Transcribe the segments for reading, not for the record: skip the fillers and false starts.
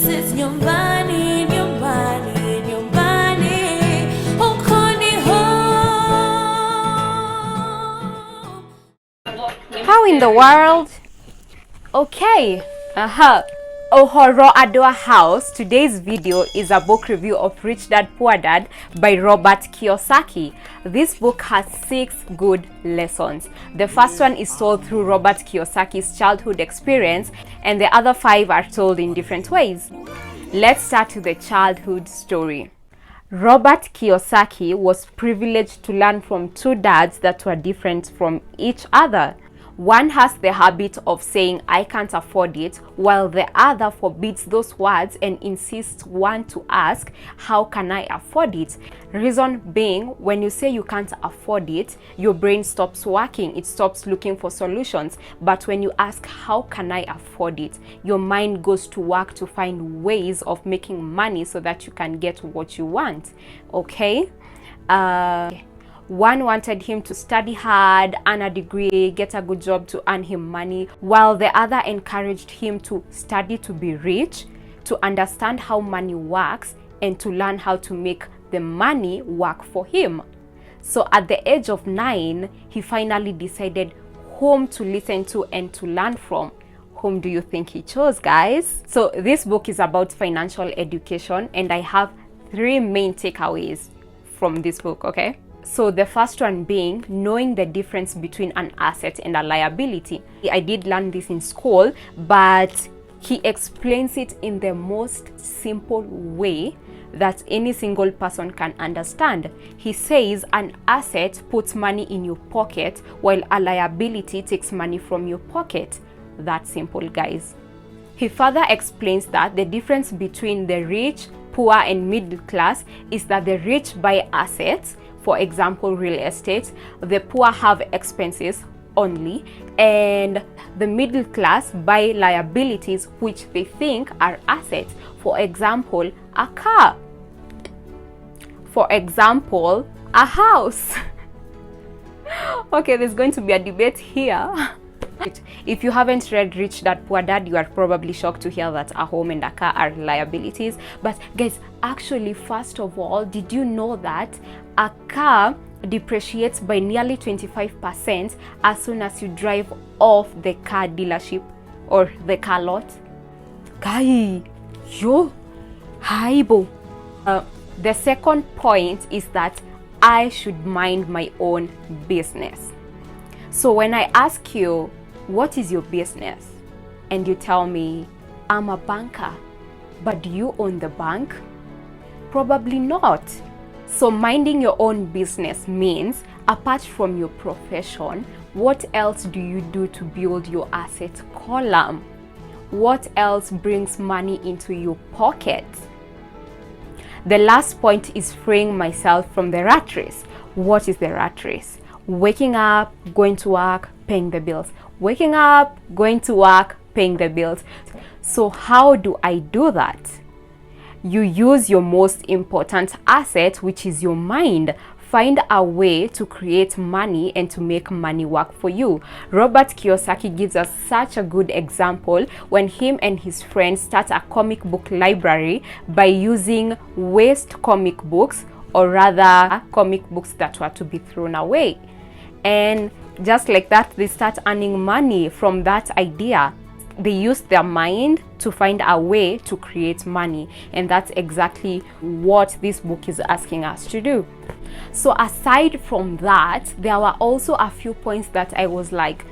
This is Nyumbani, Nyumbani, Nyumbani. Ukoni home. How in the world? Okay. Uhoroooo Andu House. Today's video is a book review of Rich Dad Poor Dad by Robert Kiyosaki. This book has 6 good lessons. The first one is told through Robert Kiyosaki's childhood experience, and the other 5 are told in different ways. Let's start with the childhood story. Robert Kiyosaki was privileged to learn from 2 dads that were different from each other. One has the habit of saying, "I can't afford it," while the other forbids those words and insists one to ask, "How can I afford it?" Reason being, when you say you can't afford it, your brain stops working, it stops looking for solutions. But when you ask, "How can I afford it?" your mind goes to work to find ways of making money so that you can get what you want. Okay? One wanted him to study hard, earn a degree, get a good job to earn him money, while the other encouraged him to study to be rich, to understand how money works, and to learn how to make the money work for him. So at the age of 9, he finally decided whom to listen to and to learn from. Whom do you think he chose, guys? So this book is about financial education, and I have 3 main takeaways from this book, okay? So the first one being knowing the difference between an asset and a liability. I did learn this in school, but he explains it in the most simple way that any single person can understand. He says an asset puts money in your pocket, while a liability takes money from your pocket. That's simple, guys. He further explains that the difference between the rich, poor, and middle class is that the rich buy assets, for example, real estate. The poor have expenses only, and the middle class buy liabilities which they think are assets. For example, a car. For example, a house. Okay, there's going to be a debate here. If you haven't read Rich Dad Poor Dad, you are probably shocked to hear that a home and a car are liabilities. But guys, actually, first of all, did you know that a car depreciates by nearly 25% as soon as you drive off the car dealership or the car lot? Guy, yo, haibo. The second point is that I should mind my own business. So when I ask you, what is your business? And you tell me, I'm a banker. But do you own the bank? Probably not. So minding your own business means, apart from your profession, what else do you do to build your asset column? What else brings money into your pocket? The last point is freeing myself from the rat race. What is the rat race? Waking up, going to work, paying the bills. Waking up, going to work, paying the bills. So how do I do that? You use your most important asset, which is your mind. Find a way to create money and to make money work for you. Robert Kiyosaki gives us such a good example when him and his friends start a comic book library by using waste comic books, or rather comic books that were to be thrown away. And just like that, they start earning money from that idea. They use their mind to find a way to create money. And that's exactly what this book is asking us to do. So aside from that, there were also a few points that I was like,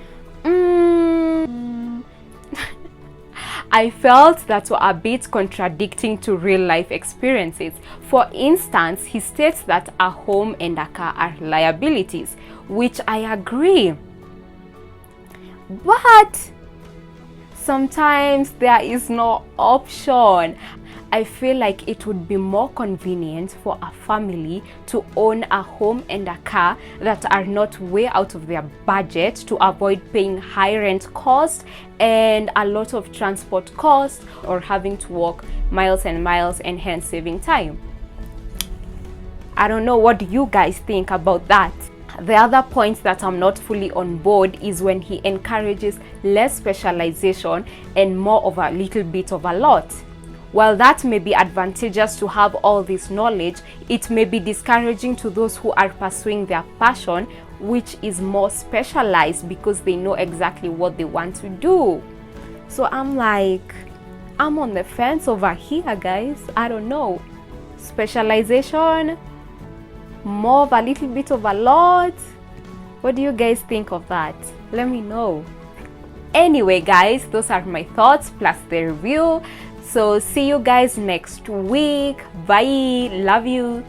I felt that were a bit contradicting to real life experiences. For instance, he states that a home and a car are liabilities, which I agree. But sometimes there is no option. I feel like it would be more convenient for a family to own a home and a car that are not way out of their budget, to avoid paying high rent costs and a lot of transport costs, or having to walk miles and miles and hence saving time. I don't know, what do you guys think about that? The other point that I'm not fully on board is when he encourages less specialization and more of a little bit of a lot. While that may be advantageous to have all this knowledge, it may be discouraging to those who are pursuing their passion, which is more specialized because they know exactly what they want to do. So I'm on the fence over here, guys. I don't know. Specialization, more of a little bit of a lot. What do you guys think of that? Let me know. Anyway, guys, those are my thoughts plus the review. So see you guys next week. Bye. Love you.